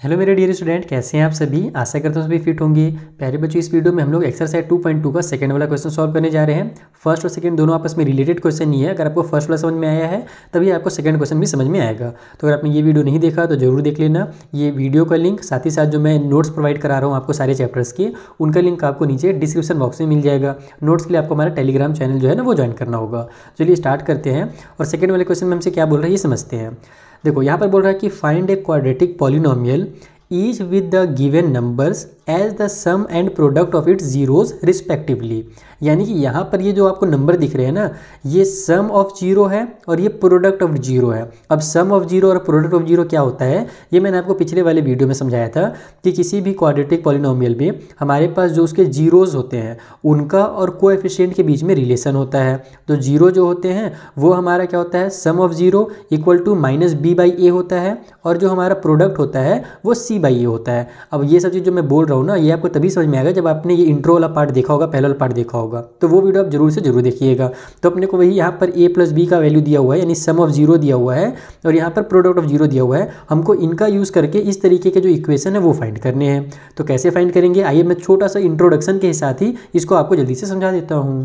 Hello मेरे dear student, कैसे हैं आप सभी। आशा करता हूँ सभी फिट होंगे। प्यारे बच्चों, इस वीडियो में हम लोग एक्सरसाइज 2.2 का सेकंड वाला क्वेश्चन सॉल्व करने जा रहे हैं। फर्स्ट और सेकंड दोनों आपस में रिलेटेड क्वेश्चन नहीं है। अगर आपको फर्स्ट वाला समझ में आया है तभी आपको सेकंड क्वेश्चन भी समझ में आएगा। तो अगर आपने ये वीडियो नहीं देखा तो जरूर देख लेना। ये वीडियो का लिंक, साथ ही साथ जो मैं नोट्स प्रोवाइड करा रहा हूँ आपको सारे चैप्टर्स के, उनका लिंक आपको नीचे डिस्क्रिप्शन बॉक्स में मिल जाएगा। नोट्स के लिए आपको हमारा टेलीग्राम चैनल जो है ना वो ज्वाइन करना होगा। चलिए स्टार्ट करते हैं और सेकंड वाले क्वेश्चन में हमसे क्या बोल रहा है ये समझते हैं। देखो यहाँ पर बोल रहा है कि find a quadratic polynomial each with the given numbers as the sum and product of its zeros respectively। यानी कि यहाँ पर ये जो आपको नंबर दिख रहे हैं ना, ये सम ऑफ जीरो है और ये प्रोडक्ट ऑफ जीरो है। अब सम ऑफ जीरो और प्रोडक्ट ऑफ जीरो क्या होता है, ये मैंने आपको पिछले वाले वीडियो में समझाया था कि किसी भी क्वाड्रेटिक पॉलिनोमियल में हमारे पास जो उसके जीरोज़ होते हैं उनका और कोएफिशिएंट के बीच में रिलेशन होता है। तो जीरो जो होते हैं वो हमारा क्या होता है, sum of zero equal to minus B by A होता है, और जो हमारा प्रोडक्ट होता है वो सी बाई ए होता है। अब ये सब चीज़ जो मैं बोल रहा हूँ ना, ये आपको तभी समझ में आएगा जब आपने ये इंट्रो वाला पार्ट देखा होगा, पहला वाला पार्ट देखा होगा। तो वो वीडियो आप जरूर से जरूर देखिएगा। तो अपने को वही यहाँ पर a प्लस बी का वैल्यू दिया हुआ है, यानी सम ऑफ जीरो दिया हुआ है, और यहाँ पर प्रोडक्ट ऑफ जीरो दिया हुआ है। हमको इनका यूज़ करके इस तरीके के जो इक्वेशन है वो फाइंड करने हैं। तो कैसे फाइंड करेंगे, आइए मैं छोटा सा इंट्रोडक्शन के साथ ही इसको आपको जल्दी से समझा देता हूँ।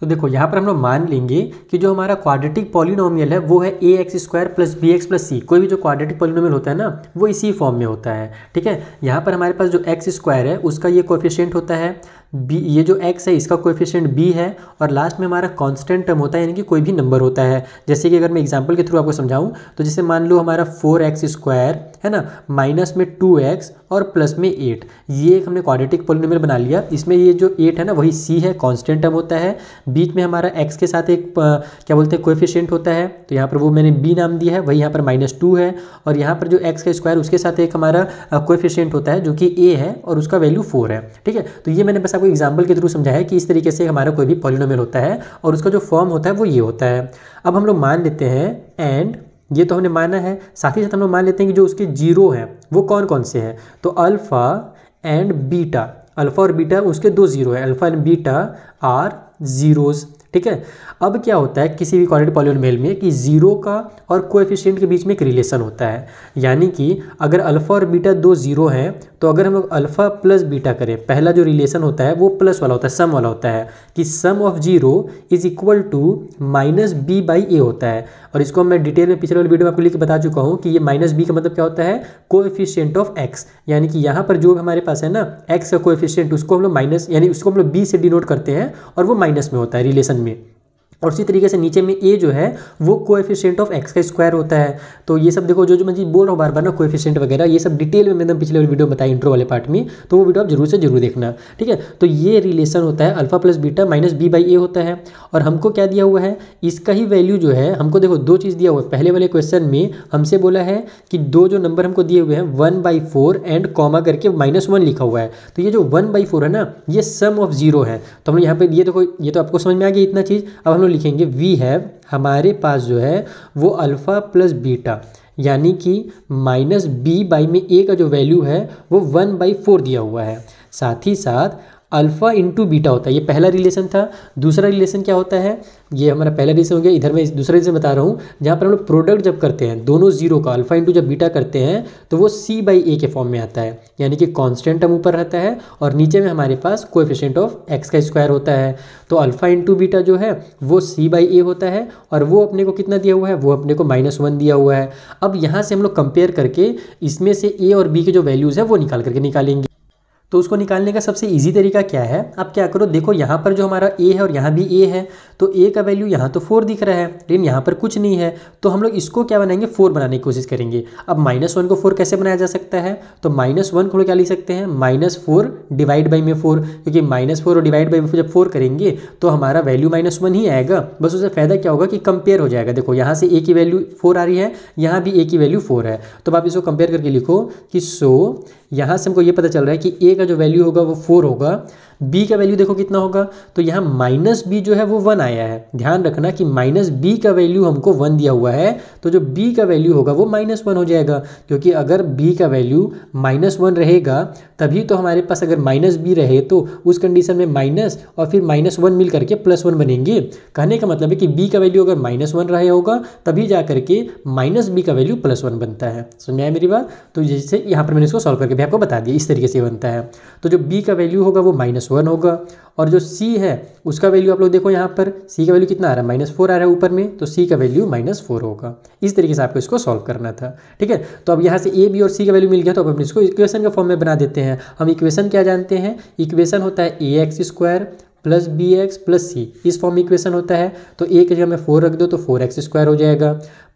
तो देखो यहाँ पर हम लोग मान लेंगे कि जो हमारा क्वाड्रेटिक पॉलिनोमियल है वो है A X square plus B X plus C. कोई भी जो क्वाड्रेटिक पॉलिनोमियल होता है ना वो इसी फॉर्म में होता है। ठीक है, यहाँ पर हमारे पास जो एक्स स्क्वायर है उसका ये कोएफिशिएंट होता है बी, ये जो x है इसका कोएफिशिएंट b है, और लास्ट में हमारा कांस्टेंट टर्म होता है, यानी कि कोई भी नंबर होता है। जैसे कि अगर मैं एग्जांपल के थ्रू आपको समझाऊं तो जैसे मान लो हमारा 4x स्क्वायर है ना, माइनस में 2x और प्लस में 8, ये एक हमने क्वाड्रेटिक पॉलिनोमियल बना लिया। इसमें ये जो 8 है ना वही c है, कांस्टेंट टर्म होता है। बीच में हमारा x के साथ एक क्या बोलते हैं कोएफिशिएंट होता है, तो यहाँ पर वो मैंने b नाम दिया है, वही यहाँ पर -2 है। और यहाँ पर जो x का स्क्वायर उसके साथ एक हमारा कोएफिशिएंट होता है जो कि a है और उसका वैल्यू 4 है। ठीक है, तो ये मैंने बस आपको एग्जाम्पल के थ्रू समझाया कि इस तरीके से हमारा कोई भी पॉलिनोमियल होता है और उसका जो फॉर्म होता है वो ये होता है। अब हम लोग मान लेते हैं एंड, ये तो हमने माना है, साथ ही साथ हम लोग मान लेते हैं कि जो उसके जीरो हैं वो कौन कौन से हैं। तो अल्फ़ा एंड बीटा, अल्फ़ा और बीटा उसके दो जीरो है, alpha and beta are zeros. ठीक है, अब क्या होता है किसी भी क्वाड्रेटिक पॉलिनोमियल में कि जीरो का और कोएफिशिएंट के बीच में एक रिलेशन होता है। यानी कि अगर अल्फ़ा और बीटा दो जीरो हैं तो अगर हम लोग अल्फ़ा प्लस बीटा करें, पहला जो रिलेशन होता है वो प्लस वाला होता है, सम वाला होता है, कि sum of zero is equal to minus B by A होता है। और इसको मैं डिटेल में पिछले वाले वीडियो में आपको लिख के बता चुका हूँ कि ये माइनस बी का मतलब क्या होता है, कोएफिशिएंट ऑफ एक्स। यानी कि यहाँ पर जो हमारे पास है ना एक्स का कोएफिशिएंट, उसको हम लोग माइनस, यानी उसको हम लोग बी से डिनोट करते हैं और वो माइनस में होता है रिलेशन में। और उसी तरीके से नीचे में a जो है वो कोएफिशिएंट ऑफ x का स्क्वायर होता है। तो ये सब देखो, जो मैं चीज़ बोल रहा हूँ बार बार ना, कोएफिशिएंट वगैरह ये सब डिटेल में मैंने पिछले वाले वीडियो में बताया इंट्रो वाले पार्ट में, तो वो वीडियो आप जरूर से जरूर देखना। ठीक है, तो ये रिलेशन होता है alpha plus beta minus B by A होता है। और हमको क्या दिया हुआ है, इसका ही वैल्यू जो है हमको देखो दो चीज़ दिया हुआ है। पहले वाले क्वेश्चन में हमसे बोला है कि दो जो नंबर हमको दिए हुए हैं 1/4 एंड कॉमा करके -1 लिखा हुआ है। तो ये जो 1/4 है ना ये सम ऑफ जीरो है। तो हम यहाँ पर ये देखो, ये तो आपको समझ में आ गया इतना चीज़। अब हम लोग लिखेंगे वी है, हमारे पास जो है वो अल्फ़ा प्लस बीटा, यानी कि माइनस बी बाई में ए का जो वैल्यू है वो 1/4 दिया हुआ है। साथ ही साथ अल्फ़ा इंटू बीटा होता है, ये पहला रिलेशन था। दूसरा रिलेशन क्या होता है, ये हमारा पहला रिलेशन हो गया। इधर मैं दूसरा रिलेशन बता रहा हूँ जहाँ पर हम लोग प्रोडक्ट जब करते हैं दोनों जीरो का, अल्फ़ा इंटू जब बीटा करते हैं तो वो सी बाई ए के फॉर्म में आता है, यानी कि कांस्टेंट टर्म ऊपर रहता है और नीचे में हमारे पास कोएफिशिएंट ऑफ एक्स का स्क्वायर होता है। तो अल्फ़ा इंटू बीटा जो है वो सी बाई ए होता है, और वो अपने को कितना दिया हुआ है, वो अपने को -1 दिया हुआ है। अब यहाँ से हम लोग कंपेयर करके इसमें से ए और बी के जो वैल्यूज़ है वो निकाल करके निकालेंगे। तो उसको निकालने का सबसे इजी तरीका क्या है, आप क्या करो, देखो यहाँ पर जो हमारा a है और यहाँ भी a है, तो a का वैल्यू यहाँ तो 4 दिख रहा है लेकिन यहाँ पर कुछ नहीं है। तो हम लोग इसको क्या बनाएंगे, 4 बनाने की कोशिश करेंगे। अब -1 को 4 कैसे बनाया जा सकता है, तो -1 को हम लोग क्या लिख सकते हैं, -4 डिवाइड बाई में 4, क्योंकि -4 और डिवाइड बाई में जब 4 करेंगे तो हमारा वैल्यू -1 ही आएगा। बस उससे फ़ायदा क्या होगा कि कंपेयर हो जाएगा। देखो यहाँ से a की वैल्यू 4 आ रही है, यहाँ भी a की वैल्यू 4 है, तो आप इसको कंपेयर करके लिखो कि सो यहाँ से हमको ये पता चल रहा है कि का जो वैल्यू होगा वो 4 होगा, b का वैल्यू देखो कितना होगा, तो यहाँ माइनस b जो है वो 1 आया है। ध्यान रखना कि माइनस b का वैल्यू हमको 1 दिया हुआ है, तो जो b का वैल्यू होगा वो -1 हो जाएगा, क्योंकि अगर b का वैल्यू -1 रहेगा तभी तो हमारे पास अगर -b रहे तो उस कंडीशन में माइनस और फिर -1 मिल करके +1 बनेंगे। कहने का मतलब है कि b का वैल्यू अगर -1 रहे होगा तभी जा करके -b का वैल्यू +1 बनता है। समझ में आया मेरी बात? तो जैसे यहाँ पर मैंने इसको सॉल्व करके भी आपको बता दिया, इस तरीके से बनता है। तो जो b का वैल्यू होगा वो -1 होगा, और जो c है उसका वैल्यू आप लोग देखो यहाँ पर c का वैल्यू कितना आ रहा है, -4 आ रहा है ऊपर में, तो c का वैल्यू -4 होगा। इस तरीके से आपको इसको सॉल्व करना था। ठीक है, तो अब यहाँ से a b और c का वैल्यू मिल गया, तो अब हम इसको इक्वेशन का फॉर्म में बना देते हैं। हम इक्वेशन क्या जानते हैं, इक्वेशन होता है ax² + bx + c, इस फॉर्म में इक्वेशन होता है। तो a की जगह में 4 रख दो तो 4x² हो जाएगा,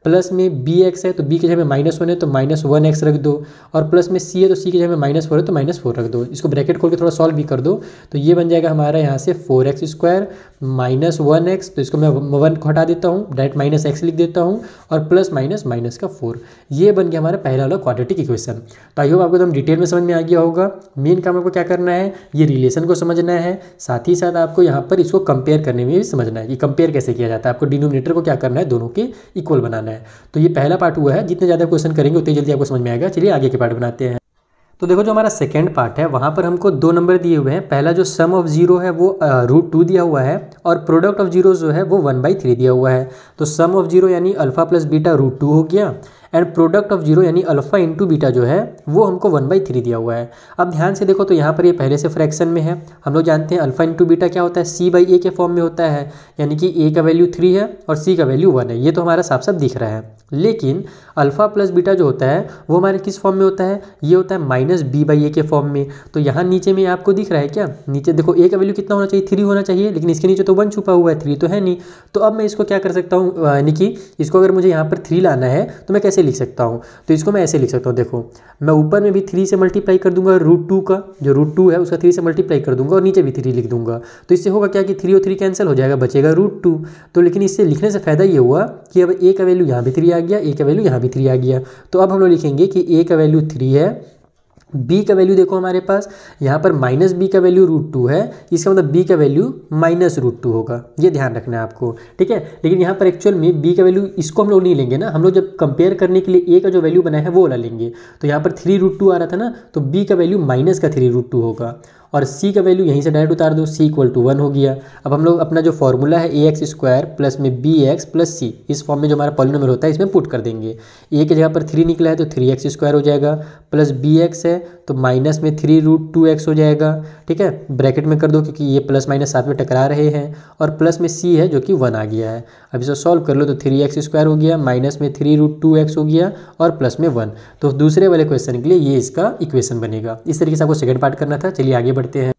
प्लस में bx है तो b की जगह में -1 है तो -1x रख दो, और प्लस में c है तो c की जगह में -4 है तो -4 रख दो। इसको ब्रैकेट खोल के थोड़ा सॉल्व भी कर दो, तो ये बन जाएगा हमारा यहाँ से 4x² -1x, तो इसको मैं 1 को हटा देता हूँ, डायरेक्ट -x लिख देता हूँ, और प्लस माइनस का 4। ये बन गया हमारा पहला वाला क्वाड्रेटिक इक्वेशन। तो आई होप आपको एकदम डिटेल में समझ में आ गया होगा। मेन काम आपको क्या करना है, ये रिलेशन को समझना है, साथ ही साथ आपको यहाँ पर इसको कंपेयर करने में भी समझना है कि कंपेयर कैसे किया जाता है। आपको डिनोमिनेटर को क्या करना है, दोनों के इक्वल बनाना है। तो ये पहला पार्ट हुआ है, जितने ज़्यादा क्वेश्चन करेंगे उतनी जल्दी आपको समझ में आएगा। चलिए आगे के पार्ट बनाते हैं। तो देखो जो हमारा सेकेंड पार्ट है वहाँ पर हमको 2 नंबर दिए हुए हैं। पहला जो सम ऑफ जीरो है वो √2 दिया हुआ है, और प्रोडक्ट ऑफ जीरो जो है वो 1/3 दिया हुआ है। तो सम ऑफ जीरो यानी अल्फा प्लस बीटा √2 हो गया, एंड प्रोडक्ट ऑफ जीरो यानी अल्फा इंटू बीटा जो है वो हमको 1/3 दिया हुआ है। अब ध्यान से देखो तो यहाँ पर ये पहले से फ्रैक्शन में है। हम लोग जानते हैं अल्फा इंटू बीटा क्या होता है, c/a के फॉर्म में होता है, यानी कि a का वैल्यू 3 है और c का वैल्यू 1 है। ये तो हमारा साफ साफ दिख रहा है। लेकिन अल्फा प्लस बीटा जो होता है वो हमारे किस फॉर्म में होता है, ये होता है -b/a के फॉर्म में। तो यहाँ नीचे में आपको दिख रहा है क्या, नीचे देखो a का वैल्यू कितना होना चाहिए, 3 होना चाहिए, लेकिन इसके नीचे तो 1 छुपा हुआ है, 3 तो है नहीं। तो अब मैं इसको क्या कर सकता हूँ, यानी कि इसको अगर मुझे यहाँ पर 3 लाना है तो मैं कैसे लिख सकता हूँ, तो इसको मैं ऐसे लिख सकता हूँ। देखो मैं ऊपर में भी 3 से मल्टीप्लाई कर दूंगा, √2 का जो √2 है उसका 3 से मल्टीप्लाई कर दूंगा, और नीचे भी 3 लिख दूंगा। तो इससे होगा क्या कि 3 और 3 कैंसिल हो जाएगा, बचेगा √2। तो लेकिन इससे लिखने से फ़ायदा ये हुआ कि अब a का वैल्यू यहाँ भी 3 आ गया, a का वैल्यू यहाँ भी 3 आ गया। तो अब हम लोग लिखेंगे कि a का वैल्यू 3 है, b का वैल्यू देखो हमारे पास यहाँ पर -b का वैल्यू √2 है, इसका मतलब b का वैल्यू -√2 होगा। ये ध्यान रखना है आपको, ठीक है। लेकिन यहाँ पर एक्चुअल में b का वैल्यू इसको हम लोग नहीं लेंगे ना, हम लोग जब कंपेयर करने के लिए a का जो वैल्यू बना है वो वाला लेंगे। तो यहाँ पर 3√2 आ रहा था ना, तो b का वैल्यू -3√2 होगा, और c का वैल्यू यहीं से डायरेक्ट उतार दो, c = 1 हो गया। अब हम लोग अपना जो फॉर्मूला है ax² प्लस में bx प्लस c, इस फॉर्म में जो हमारा पॉलिनोमियल होता है इसमें पुट कर देंगे। a की जगह पर 3 निकला है तो 3x² हो जाएगा, प्लस bx है तो माइनस में 3√2x हो जाएगा। ठीक है, ब्रैकेट में कर दो क्योंकि ये प्लस माइनस साथ में टकरा रहे हैं, और प्लस में c है जो कि 1 आ गया है। अब इसको सॉल्व कर लो तो 3x² हो गया, माइनस में 3√2x हो गया, और प्लस में 1। तो दूसरे वाले क्वेश्चन के लिए ये इसका इक्वेशन बनेगा। इस तरीके से आपको सेकंड पार्ट करना था। चलिए आगे बढ़ते हैं।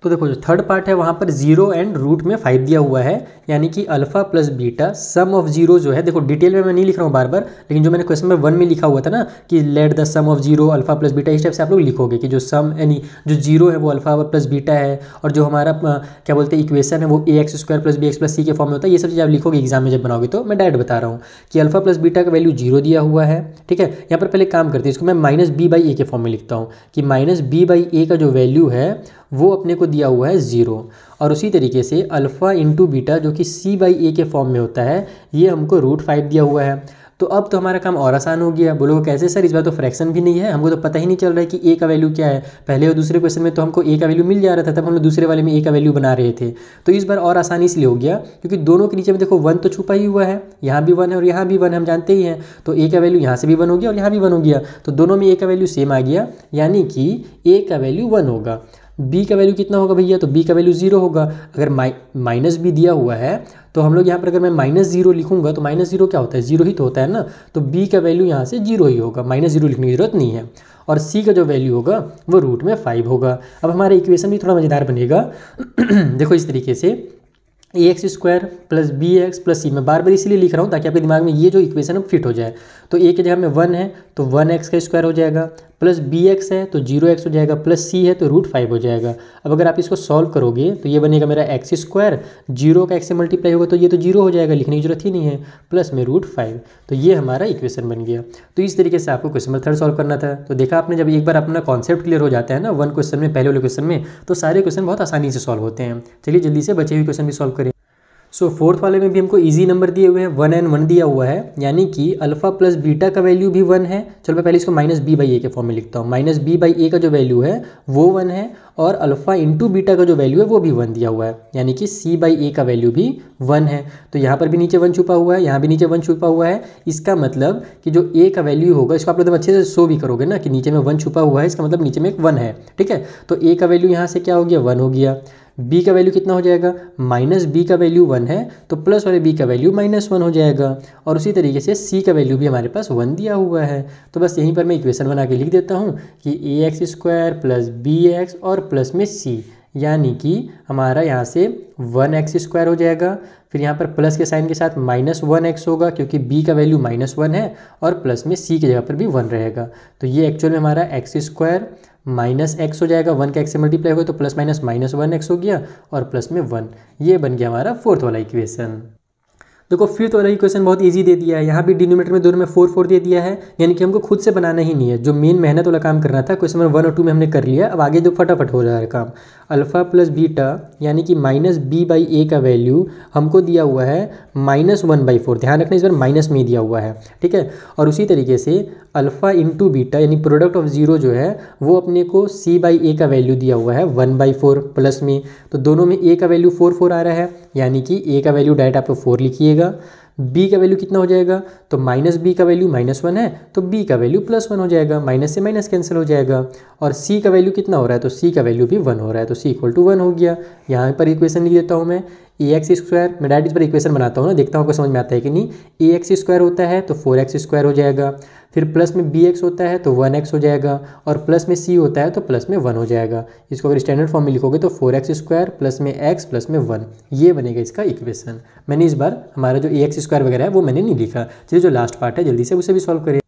तो देखो जो थर्ड पार्ट है वहाँ पर 0 एंड रूट में 5 दिया हुआ है, यानी कि alpha plus beta some of zero जो है, देखो डिटेल में मैं नहीं लिख रहा हूँ बार बार, लेकिन जो मैंने क्वेश्चन में 1 में लिखा हुआ था ना कि let the sum of zero alpha plus beta, इस टाइप से आप लोग लिखोगे कि जो सम यानी जो जीरो है वो अल्फा प्लस बीटा है, और जो हमारा क्या बोलते हैं इक्वेशन है वो ax² + bx + c के फॉर्म में होता है। ये सब चीज़ आप लिखोगे एग्जाम में जब बनाओगे। तो मैं डायरेक्ट बता रहा हूँ कि अल्फा प्लस बीटा का वैल्यू 0 दिया हुआ है। ठीक है, यहाँ पर पहले काम करते हैं, इसको मैं -b/a के फॉर्म में लिखता हूँ कि -b/a का जो वैल्यू है वो अपने को दिया हुआ है 0, और उसी तरीके से अल्फ़ा इंटू बीटा जो कि c/a के फॉर्म में होता है ये हमको √5 दिया हुआ है। तो अब तो हमारा काम और आसान हो गया। बोलो कैसे सर, इस बार तो फ्रैक्शन भी नहीं है, हमको तो पता ही नहीं चल रहा है कि a का वैल्यू क्या है। पहले और दूसरे क्वेश्चन में तो हमको a का वैल्यू मिल जा रहा था, तब हम लोग दूसरे वाले में a का वैल्यू बना रहे थे। तो इस बार और आसानी इसलिए हो गया क्योंकि दोनों के नीचे में देखो 1 तो छुपा ही हुआ है, यहाँ भी 1 है और यहाँ भी 1 हम जानते ही हैं। तो a का वैल्यू यहाँ से भी 1 हो गया और यहाँ भी 1 हो गया, तो दोनों में a का वैल्यू सेम आ गया, यानी कि a का वैल्यू 1 होगा। b का वैल्यू कितना होगा भैया, तो b का वैल्यू 0 होगा। अगर माइनस भी दिया हुआ है तो हम लोग यहाँ पर अगर मैं -0 लिखूंगा तो -0 क्या होता है, 0 ही तो होता है ना, तो b का वैल्यू यहाँ से 0 ही होगा, -0 लिखने की जरूरत नहीं है। और c का जो वैल्यू होगा वो √5 होगा। अब हमारा इक्वेशन भी थोड़ा मज़ेदार बनेगा देखो इस तरीके से ax² plus bx plus c। मैं बार बार इसलिए लिख रहा हूँ ताकि आपके दिमाग में ये जो इक्वेशन है फिट हो जाए। तो a की जगह में 1 है तो 1x का स्क्वायर हो जाएगा, प्लस bx है तो 0x हो जाएगा, प्लस c है तो √5 हो जाएगा। अब अगर आप इसको सॉल्व करोगे तो ये बनेगा मेरा x², 0 का x से मल्टीप्लाई होगा तो ये तो 0 हो जाएगा, लिखने की जरूरत ही नहीं है, प्लस में √5। तो ये हमारा इक्वेशन बन गया। तो इस तरीके से आपको क्वेश्चन नंबर 3 सॉल्व करना था। तो देखा आपने, जब एक बार अपना कॉन्सेप्ट क्लियर हो जाता है ना वन क्वेश्चन में, पहले वाले क्वेश्चन में, तो सारे क्वेश्चन बहुत आसानी से सॉल्व होते हैं। चलिए जल्दी से बचे हुए क्वेश्चन भी सॉल्व करें। सो फोर्थ वाले में भी हमको इजी नंबर दिए हुए हैं, 1 and 1 दिया हुआ है, यानी कि अल्फा प्लस बीटा का वैल्यू भी 1 है। चलो मैं पहले इसको -b/a के फॉर्म में लिखता हूँ। -b/a का जो वैल्यू है वो 1 है, और अल्फा इंटू बीटा का जो वैल्यू है वो भी 1 दिया हुआ है, यानी कि c/a का वैल्यू भी 1 है। तो यहाँ पर भी नीचे 1 छुपा हुआ है, यहाँ भी नीचे 1 छुपा हुआ है। इसका मतलब कि जो a का वैल्यू होगा, इसको आप लोग अच्छे से शो भी करोगे ना कि नीचे में 1 छुपा हुआ है, इसका मतलब नीचे में एक 1 है। ठीक है, तो a का वैल्यू यहाँ से क्या हो गया, 1 हो गया। b का वैल्यू कितना हो जाएगा, -b का वैल्यू 1 है तो प्लस वाले b का वैल्यू -1 हो जाएगा। और उसी तरीके से c का वैल्यू भी हमारे पास 1 दिया हुआ है। तो बस यहीं पर मैं इक्वेशन बना के लिख देता हूँ कि ax² प्लस bx और प्लस में c, यानी कि हमारा यहाँ से 1x² हो जाएगा, फिर यहाँ पर प्लस के साइन के साथ -1x होगा क्योंकि b का वैल्यू -1 है, और प्लस में c की जगह पर भी 1 रहेगा। तो ये एक्चुअल में हमारा x² -x हो जाएगा, 1 का x से मल्टीप्लाई होगा तो प्लस माइनस -1x हो गया, और प्लस में 1। ये बन गया हमारा फोर्थ वाला इक्वेशन। देखो फिफ्थ वाला इक्वेशन बहुत इजी दे दिया है, यहाँ भी डिनोमिनेटर में दोनों में 4 दे दिया है, यानी कि हमको खुद से बनाना ही नहीं है। जो मेन मेहनत वाला काम करना था क्वेश्चन नंबर 1 और 2 में हमने कर लिया। अब आगे जो फटाफट हो रहा है काम, अल्फा प्लस बीटा यानी कि -b/a का वैल्यू हमको दिया हुआ है -1/4। ध्यान रखना इस बार माइनस में ही दिया हुआ है, ठीक है। और उसी तरीके से अल्फा इंटू बीटा यानी प्रोडक्ट ऑफ जीरो जो है वो अपने को c/a का वैल्यू दिया हुआ है 1/4 प्लस में। तो दोनों में a का वैल्यू 4 आ रहा है, यानी कि a का वैल्यू डायरेक्ट आपको 4 लिखिएगा। b का वैल्यू कितना हो जाएगा, तो -b का वैल्यू -1 है तो b का वैल्यू +1 हो जाएगा, माइनस से माइनस कैंसिल हो जाएगा। और c का वैल्यू कितना हो रहा है, तो c का वैल्यू भी 1 हो रहा है, तो c = 1 हो गया। यहाँ पर इक्वेशन लिख देता हूँ मैं, ax², मैं डायरेक्ट इस पर इक्वेशन बनाता हूँ ना, देखता हूँ आपको समझ में आता है कि नहीं। ax² होता है तो 4x² हो जाएगा, फिर प्लस में bx होता है तो 1x हो जाएगा, और प्लस में c होता है तो प्लस में 1 हो जाएगा। इसको अगर स्टैंडर्ड फॉर्म में लिखोगे तो 4x² प्लस में x प्लस में 1, ये बनेगा इसका इक्वेशन। मैंने इस बार हमारा जो ax² वगैरह है वो मैंने नहीं लिखा। चलिए जो लास्ट पार्ट है जल्दी से उसे भी सॉल्व करिए।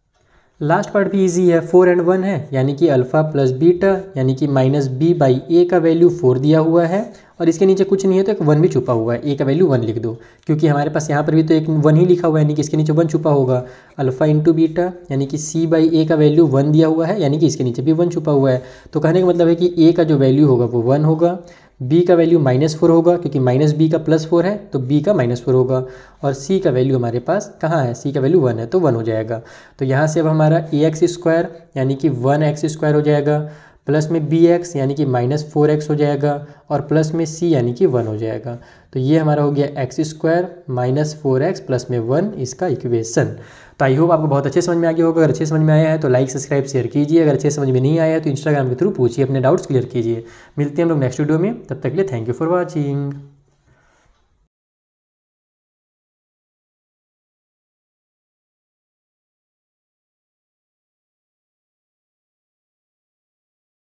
लास्ट पार्ट भी इजी है, 4 and 1 है, यानी कि अल्फा प्लस बीटा यानी कि -b/a का वैल्यू 4 दिया हुआ है, और इसके नीचे कुछ नहीं है तो एक 1 भी छुपा हुआ है, a का वैल्यू 1 लिख दो, क्योंकि हमारे पास यहाँ पर भी तो एक 1 ही लिखा हुआ है, यानी कि इसके नीचे 1 छुपा होगा। अल्फा इंटू बीटा यानी कि c/a का वैल्यू 1 दिया हुआ है, यानी कि इसके नीचे भी 1 छुपा हुआ है। तो कहने का मतलब है कि a का जो वैल्यू होगा वो 1 होगा, b का वैल्यू -4 होगा क्योंकि -b का +4 है तो b का -4 होगा, और c का वैल्यू हमारे पास कहाँ है, c का वैल्यू 1 है तो 1 हो जाएगा। तो यहाँ से अब हमारा ax² यानी कि 1x² हो जाएगा, प्लस में bx यानी कि -4x हो जाएगा, और प्लस में c यानी कि 1 हो जाएगा। तो ये हमारा हो गया x² -4x प्लस में 1 इसका इक्वेशन। तो आई होप आपको बहुत अच्छे समझ में आ गया होगा। अगर अच्छे समझ में आया है तो लाइक सब्सक्राइब शेयर कीजिए, अगर अच्छे समझ में नहीं आया है तो इंस्टाग्राम के थ्रू पूछिए, अपने डाउट्स क्लियर कीजिए। मिलते हैं हम लोग नेक्स्ट वीडियो में, तब तक के लिए थैंक यू फॉर वॉचिंग।